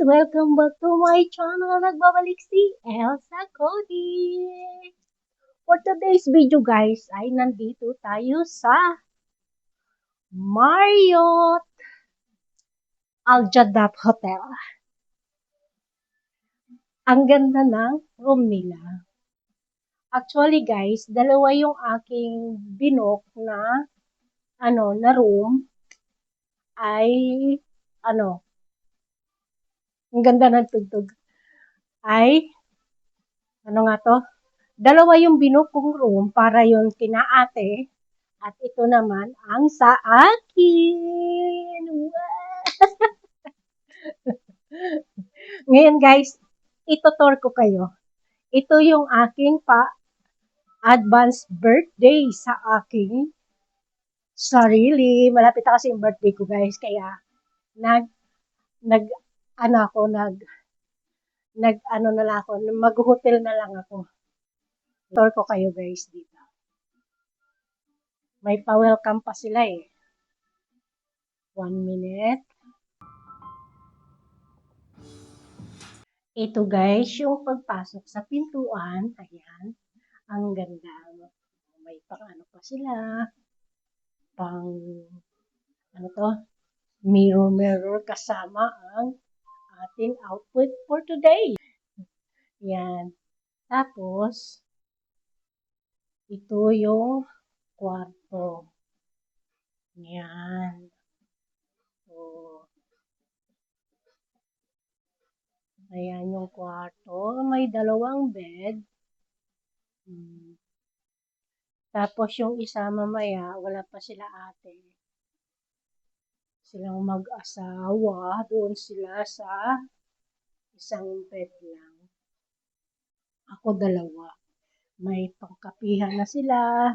Welcome back to my channel. Nagbabalik si Elsa Cody. For today's video guys, ay nandito tayo sa Marriott Al Jadaf Hotel. Ang ganda ng room nila. Actually guys, dalawa yung aking binook na room ay ang ganda ng tugtog. Ay nga to? Dalawa yung binook kong room para yon kina ate. At ito naman ang sa akin. Ngayon guys, itutur ko kayo. Ito yung aking advance birthday sa aking sarili. Malapit na kasi yung birthday ko guys. Kaya mag-hotel na lang ako. Tour ko kayo guys dito. May pa-welcome pa sila eh. 1 minute. Ito guys, yung pagpasok sa pintuan. Ayan. Ang ganda. May pa sila. Mirror kasama ang ating outfit for today. Yan. Tapos, ito yung kwarto. Yan. So, ayan yung kwarto. May dalawang bed. Tapos yung isa mamaya, wala pa sila ate. Silang mag-asawa. Doon sila sa isang bed lang. Ako dalawa. May pangkapihan na sila.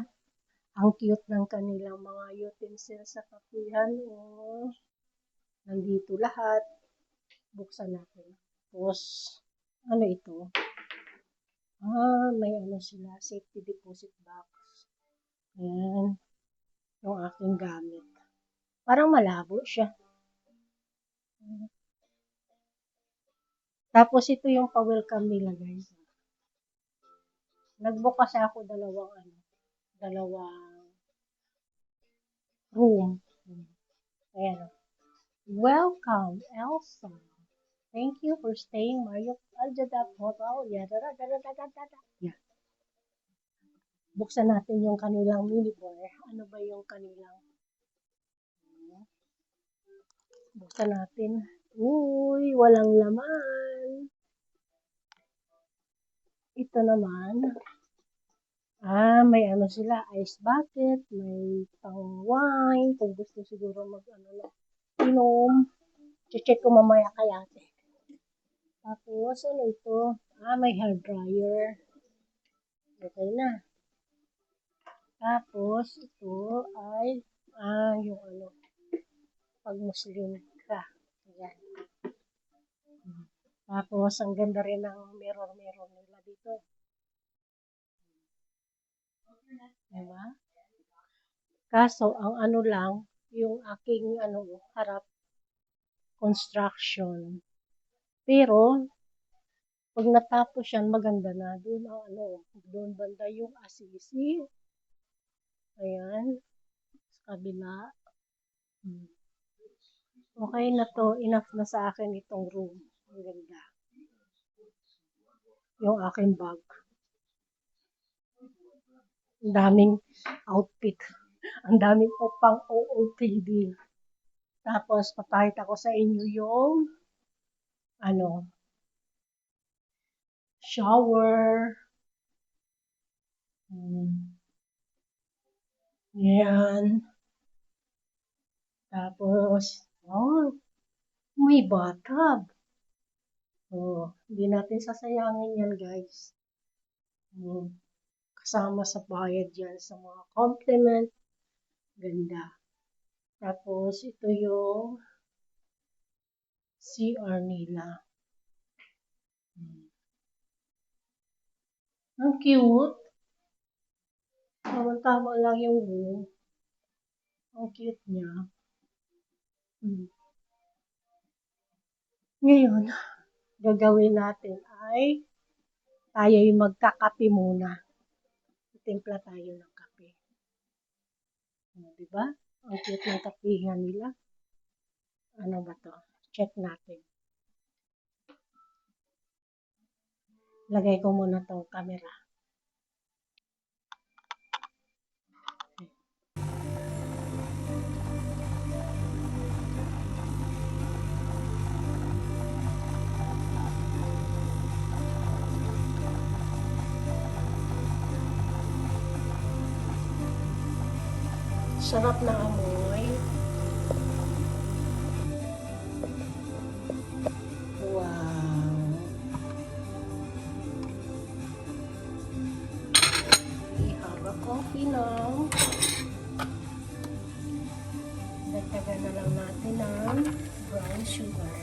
Ang cute ng kanilang mga utensils sa kapihan. Oh. Nandito lahat. Buksan natin. Tapos, ano ito? May sila. Safety deposit box. Ayan. Yung aking gamit. Parang malabo siya. Tapos ito yung pa-welcome nila guys. Nag-book kasi ako dalawang room. Ayan. Welcome, Elsa. Thank you for staying Marriott Al Jadaf Hotel. Yeah. Buksan natin yung kanilang minibar. Ano ba yung kanilang? Buksan natin. Uy, walang laman. Ito naman. May sila, ice bucket, may pang wine, kung gusto siguro inom. Check ko mamaya kay ate. Tapos, ito? May hair dryer. Okay na. Tapos, ito ay, yung pag Muslim ka. Ayan. Tapos, ang ganda rin ng mirror nila dito. Diba? Kaso, ang lang, yung aking harap, construction. Pero, pag natapos yan, maganda na. Doon banda yung asisi. Ayan. Sa kabila. Okay na to. Enough na sa akin itong room. Ang ganda. Yung aking bag. Ang daming outfit. Ang daming pang OOTD. Tapos, papakita ko sa inyo yung shower. Yan. Tapos, may bathtub. Hindi natin sasayangin yan, guys. Kasama sa bayad yan sa mga compliment. Ganda. Tapos, ito yung CR nila. Ang cute. Tama lang yung room. Ang cute niya. Ngayon, gagawin natin ay tayo yung magkakape muna. Timpla tayo ng kape. Diba? Ang cute ng kapihan nila. Ano ba to? Check natin. Lagay ko muna tong camera. Sarap na amoy. Wow. We have a coffee now. Dagdagan na lang natin ng brown sugar.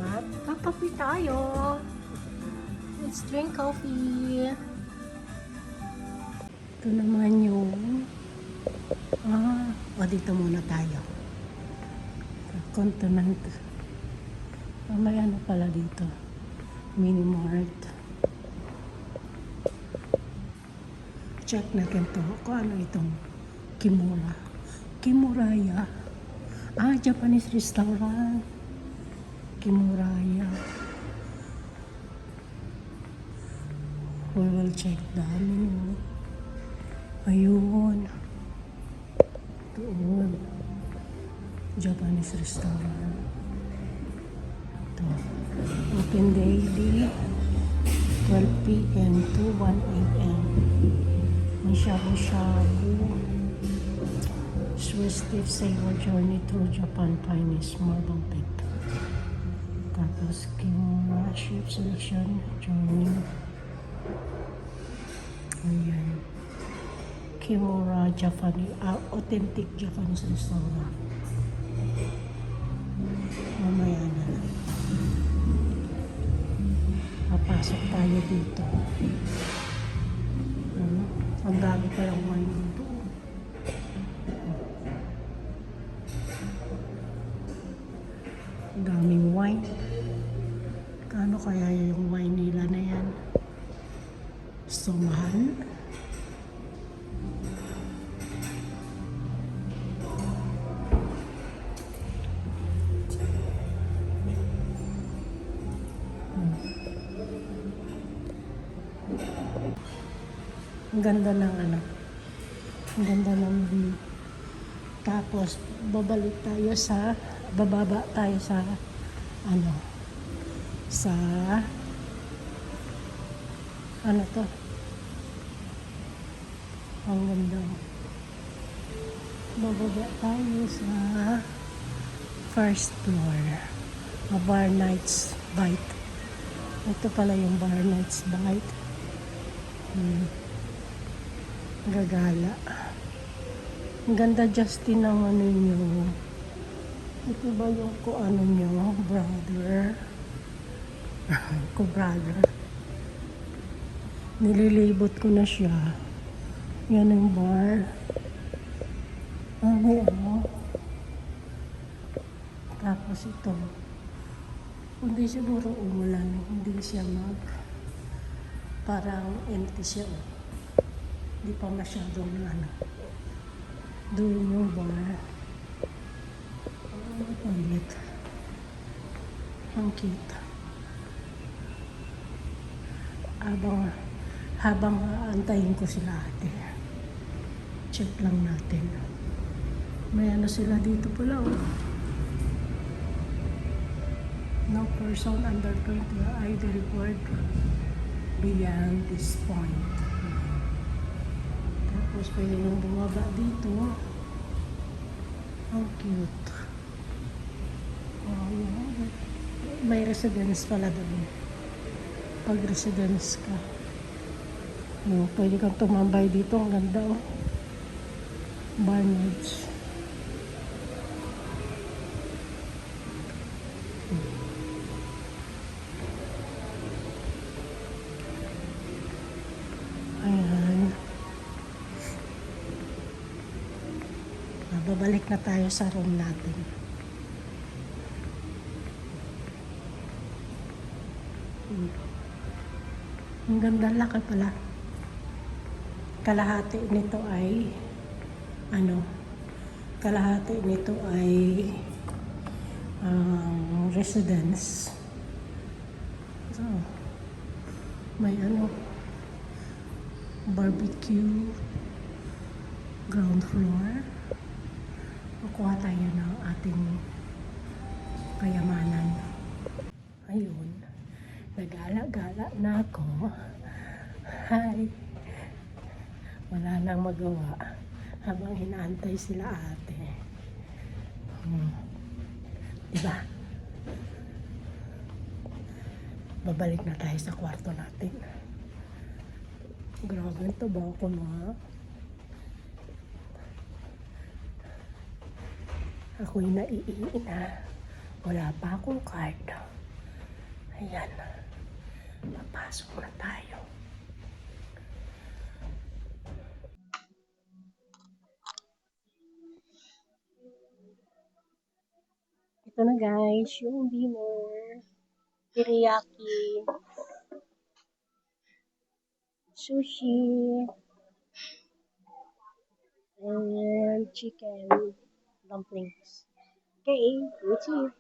At kakape tayo. Let's drink coffee. Ito naman yung dito muna tayo. Continent. May ano pala dito. Mini Mart. Check natin to. Kung ano itong Kimura. Kimuraya. Japanese restaurant. Kimuraya. We will check the menu. Ayun. Doon. Japanese restaurant. Ito. Open daily. 12 p.m. to 1 a.m. May shabu-shabu. Swiss Stiff Sailor Journey through Japan Chinese Marble Pit. Tapos Kimura Ship Selection Journey. Ayan. Kimura Japanese, authentic Japanese restaurant. Mamaya na lang. Papasok tayo dito. Ang dami palang wine dito. Ang daming wine. Kano kaya yung wine nila na yan? So mahal. Ang ganda ng ano. Ang ganda ng view. Tapos bababa tayo sa ano, sa ano to. Ang ganda. Bababa tayo sa first floor. Bar Nights Bite. Ito pala yung Bar Nights Bite. Gagala. Ang ganda, Justin, ng ano nyo. Ito ba yung ko ano nyo? Brother. Ko brother. Nililibot ko na siya. Yan ang bar. May ano. Tapos ito. Hindi siguro umulan. Hindi siya parang empty siya. Hindi pa masyadong ano. Doon yung bar. Toilet. Ang cute. Habang aantayin ko sila ate. Check lang natin. May ano sila dito pala. No person under 20 are either required beyond this point. Tapos pwede nang bumaba dito. Ang cute. Oh, yun. May residence pala doon. Pag residence ka. Yun, pwede kang tumambay dito. Ang ganda oh. Barnage. Ayan. Babalik na tayo sa room natin. Ang ganda, laki pala. Kalahati nito ay kalahati nito ay residence. So, may barbecue, ground floor. Kukuha tayo ng ating kayamanan. Ayun, nagala-gala na ako. Hi! Wala nang magawa habang inaantay sila ate. Diba? Babalik na tayo sa kwarto natin. Grabe ito ba ako na? Ako'y naiiina. Wala pa akong card. Ayan. Papasok na tayo. Ito na guys, yung dinner. Teriyaki. Sushi. And chicken dumplings. Okay, let's eat.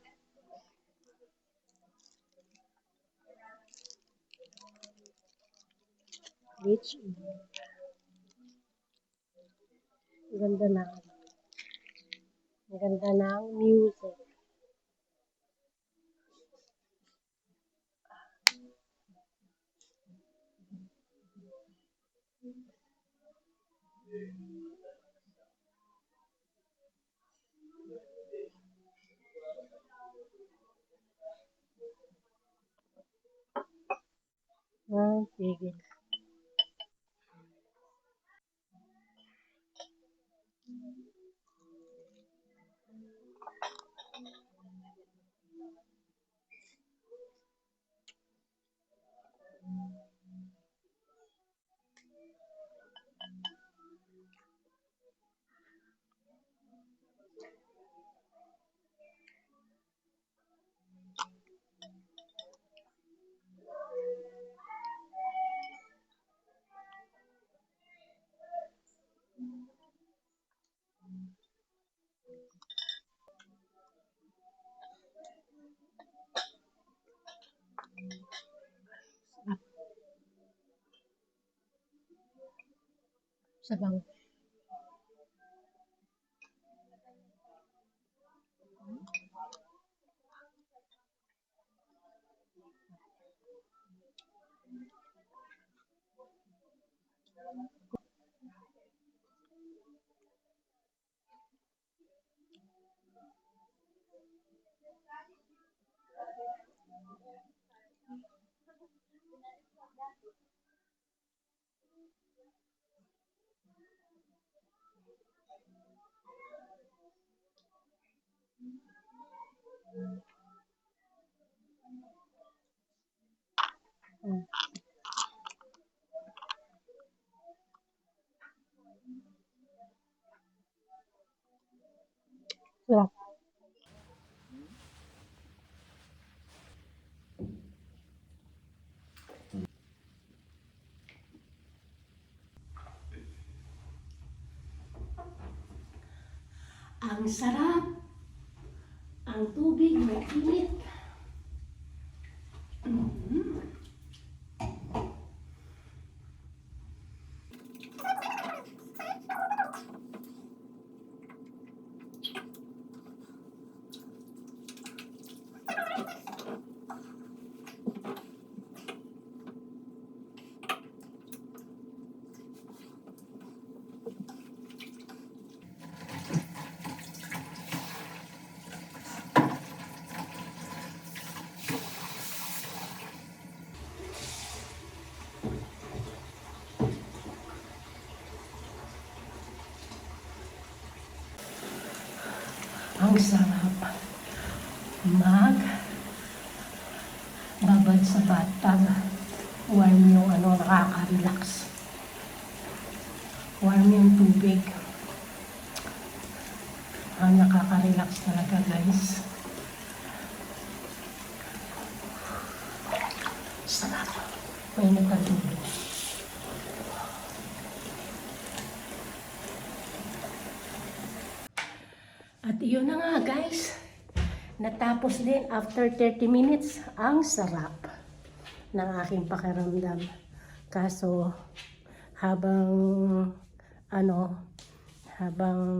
Let's eat. Ganda na. Ganda ng music. Sige. Sabaw. Sarap. Ang sarap. Ang tubig may init. Ang sarap babad sa bathtub. Warm yung nakaka-relax. Warm yung tubig. Nakaka-relax talaga, guys. Sarap. Mainit ang tubig. At iyon na nga, guys. Natapos din after 30 minutes. Ang sarap ng aking pakiramdam. Kaso, habang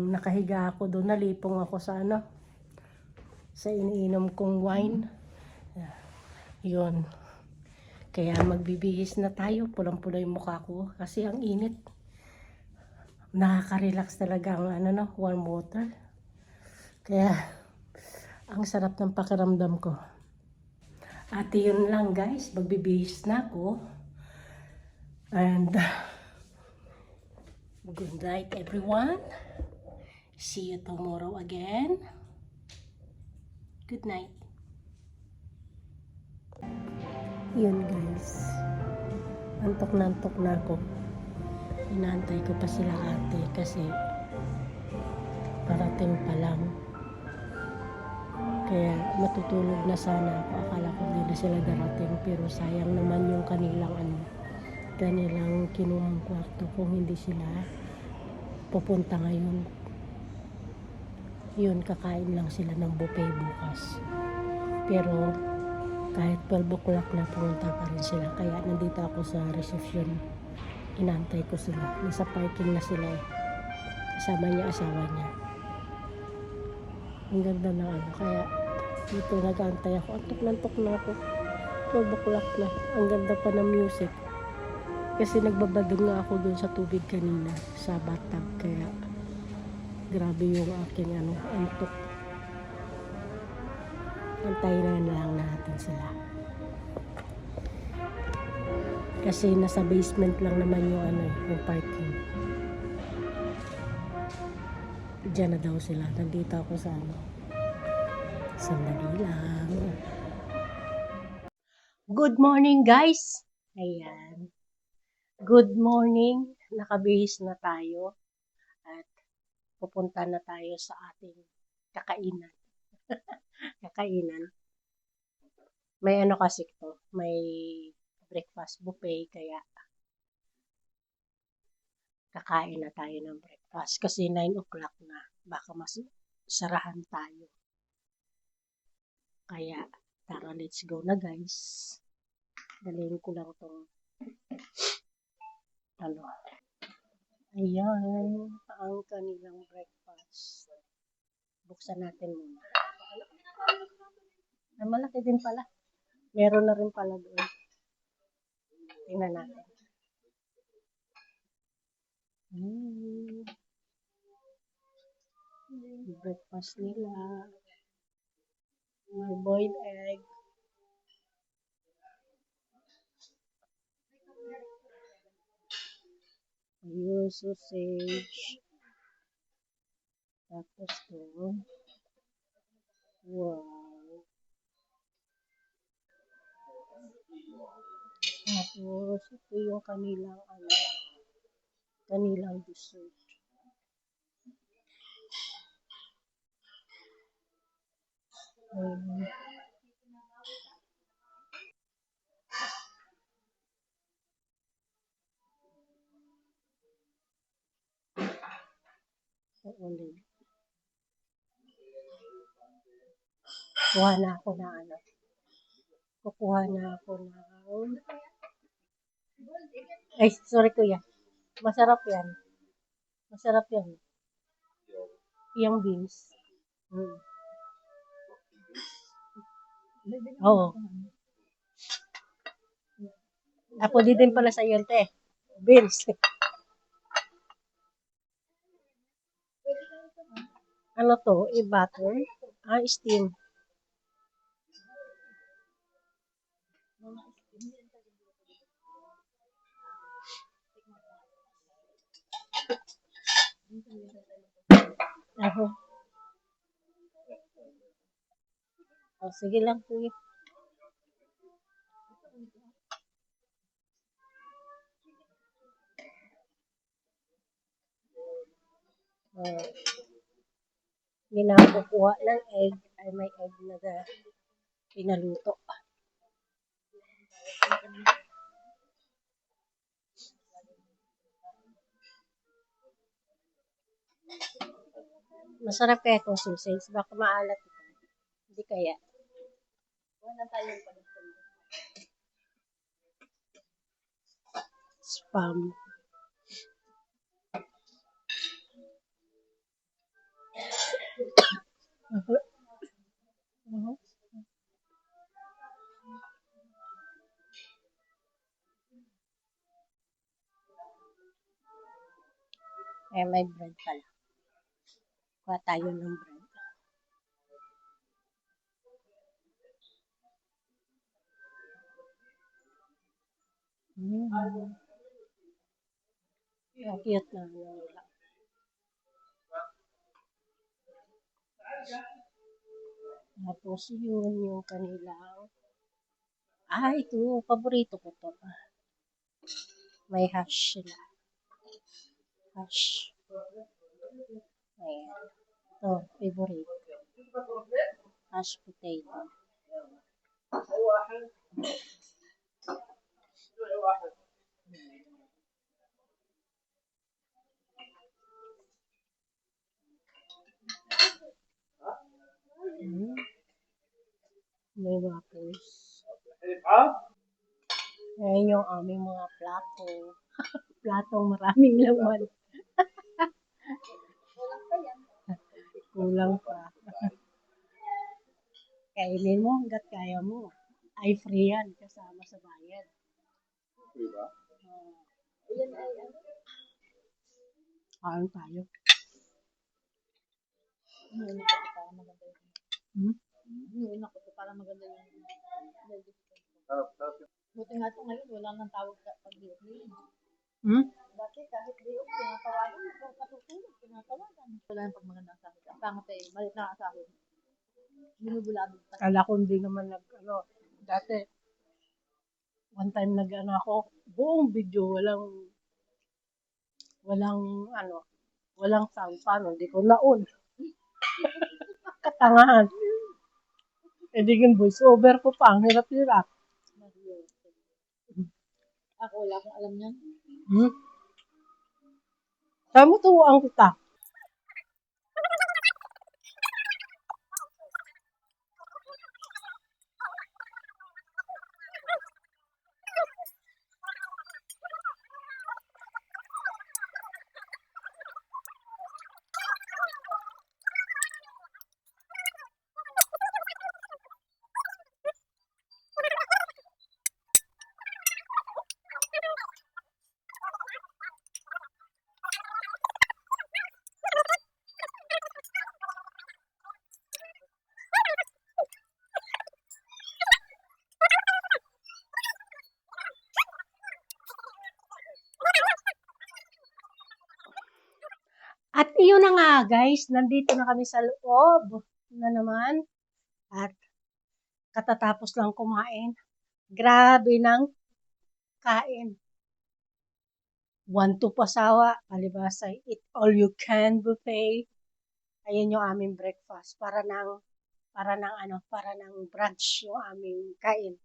nakahiga ako doon, nalipong ako sa sa iniinom kong wine. Yun. Kaya magbibihis na tayo. Pulang-pula yung mukha ko kasi ang init. Nakaka-relax talaga ang warm water. Kaya ang sarap ng pakiramdam ko. At yun lang, guys, magbibihis na ako. And good night, everyone. See you tomorrow again. Good night. Yun, guys. Antok na ako. Inaantay ko pa sila ate kasi parating pa lang. Kaya matutulog na sana ako. Akala ko hindi na sila darating, pero sayang naman yung kanilang kinuhang kwarto kung hindi sila pupunta ngayon. Yun, kakain lang sila ng buffet bukas. Pero kahit 12 o'clock na, pumunta pa rin sila. Kaya nandito ako sa reception. Inaantay ko sila. Nasa parking na sila eh. Kasama niya, asawa niya. Ang ganda na kaya dito nag-aantay ako. Antok na ako. 12 o'clock na. Ang ganda pa ng music. Kasi nagbabadong nga ako dun sa tubig kanina. Sa bathtub. Kaya grabe yung aking antok. Antayin na lang natin sila. Kasi nasa basement lang naman yung parking. Diyan na daw sila. Nandito ako sa sandali lang. Good morning, guys. Ayan. Good morning. Nakabihis na tayo. At pupunta na tayo sa ating kakainan. Kakainan. May kasi to. May breakfast buffet. Kaya kakain na tayo ng breakfast. Kasi 9 o'clock na. Baka mas sarahan tayo. Kaya, tara, let's go na, guys. Dalhin ko lang itong Ayan, ang kanilang breakfast. Buksan natin muna. Ay, malaki din pala. Meron na rin pala doon. Tingnan natin. Breakfast nila. May boiled egg. Yung sausage. Tapos to. Wow. Tapos ito yung kanilang dessert. Kukuha na ako ng ay, sorry kuya. Masarap yan. Yung beans. Oo. Ako din pala sa iyo, te. Beans. Ano to? I-butter? Steam. Oh, sige lang, kuya. Oh, hindi na ako kukuha ng egg. Ay, may egg na pinaluto. Masarap kaya itong sausage. Baka maalat ito. Hindi kaya. Spam. Mhm. Eh, may bread pala. Kuha tayo ng bread. Mm. Ang cute na nila. Tapos yun yung kanilang. Ah, ito. Paborito ko to. May hash sila. Hash. Ayan. Ito, favorite. Hash potato. Mm. May waffles. Ayan yung aming mga plato. Platong maraming laman. Kulang pa. Kainin mo hanggat kaya mo. Ay free yan kasama sa bayad. Diba? Kain tayo. Hmm? Para maganda yung buti nga ito ngayon, wala nang tawag pag day-off. Hmm? Dati kahit day-off, tinatawagan, kung katutulog, tinatawagan. Wala yung pag maganda ang sahod. Ang pangat eh, malit na ang sahod. Binubulabog pa. Kala ko hindi naman dati, one time ako, buong video, walang sound. Paano? Hindi ko naon. Katangahan. E di yung voice over ko pa, ang hirap-hirap. Ako, wala akong alam yan. Hmm? Saan mo tuwaan kita? At iyon na nga guys, nandito na kami sa loob na naman. At katatapos lang kumain. Grabe ng kain. 1 to pasawa, palibasa, eat all you can buffet. Ayan yung aming breakfast. Para ng brunch yung aming kain.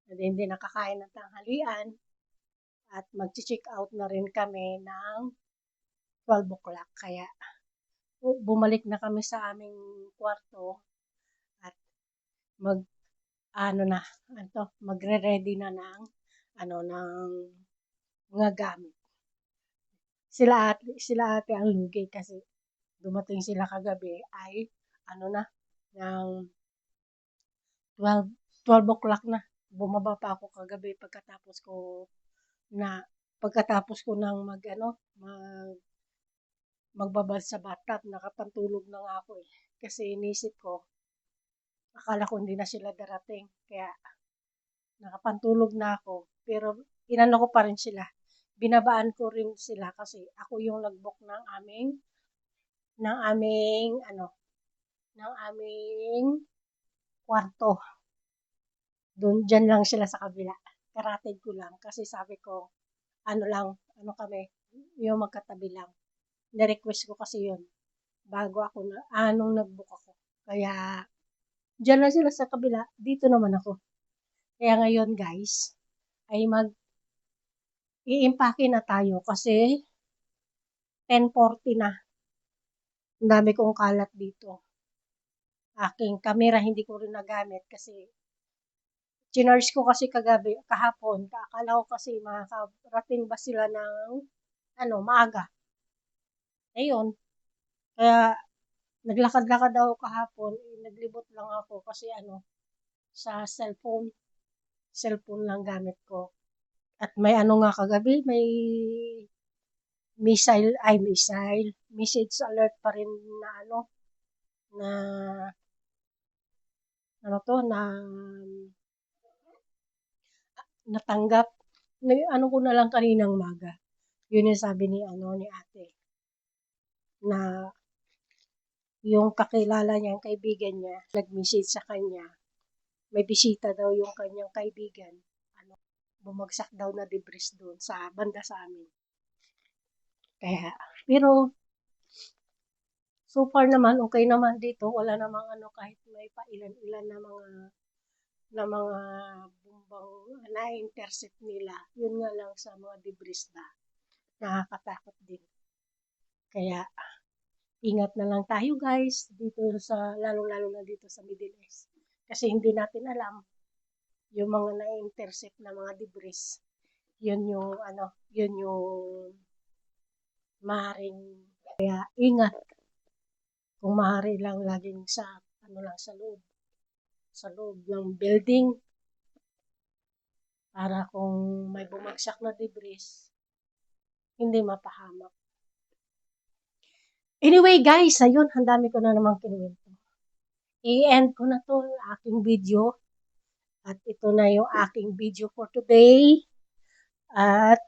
And hindi nakakain ng tanghalian. At mag-check out na rin kami ng 12 o'clock. Kaya bumalik na kami sa aming kwarto at magre-ready na ng mga gamit. Sila ate ang lugi kasi dumating sila kagabi ay ng 12 o'clock na. Bumaba pa ako kagabi pagkatapos ko ng magbabad sa bathtub, nakapantulog na nga ako eh. Kasi inisip ko, akala ko hindi na sila darating. Kaya nakapantulog na ako. Pero inano ko pa rin sila. Binabaan ko rin sila kasi ako yung nag-book ng aming kwarto. Doon, dyan lang sila sa kabila. Karated ko lang kasi sabi ko, ano kami, yung magkatabi lang. Na-request ko kasi yun bago ako nung nag-book ako. Kaya, dyan lang sila sa kabila, dito naman ako. Kaya ngayon guys, ay i-impake na tayo kasi 10:40 na. Ang dami kong kalat dito. Aking camera hindi ko rin nagamit kasi chinarge ko kasi kahapon. Akala ko kasi makakarating ba sila ng maaga. Ayun. Kaya naglakad-lakad ako kahapon. Naglibot lang ako kasi sa cellphone lang gamit ko. At may nga kagabi, may message alert pa rin na na natanggap. Ko na lang kaninang maga. Yun yung sabi ni ate na yung kakilala niyang kaibigan niya nag-message sa kanya. May bisita daw yung kanyang kaibigan. Bumagsak daw na debris doon sa banda sa amin. Kaya, pero so far naman okay naman dito. Wala namang kahit may pailan-ilan na mga bumbang na-intercept nila. Yun nga lang sa mga debris na nakakatakot din. Kaya, ingat na lang tayo guys dito lalo-lalo na dito sa Middle East. Kasi hindi natin alam yung mga na-intercept na mga debris. Yun yung maaaring, kaya ingat. Kung maaari lang laging sa loob ng building para kung may bumagsak na debris, hindi mapahamak. Anyway guys, ayun, ang dami ko na namang kinuwento. I-end ko na to aking video. At ito na yung aking video for today. At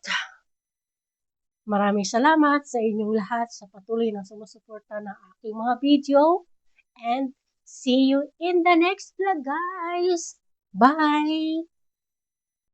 maraming salamat sa inyong lahat sa patuloy na sumusuporta ng aking mga video. And see you in the next vlog guys. Bye!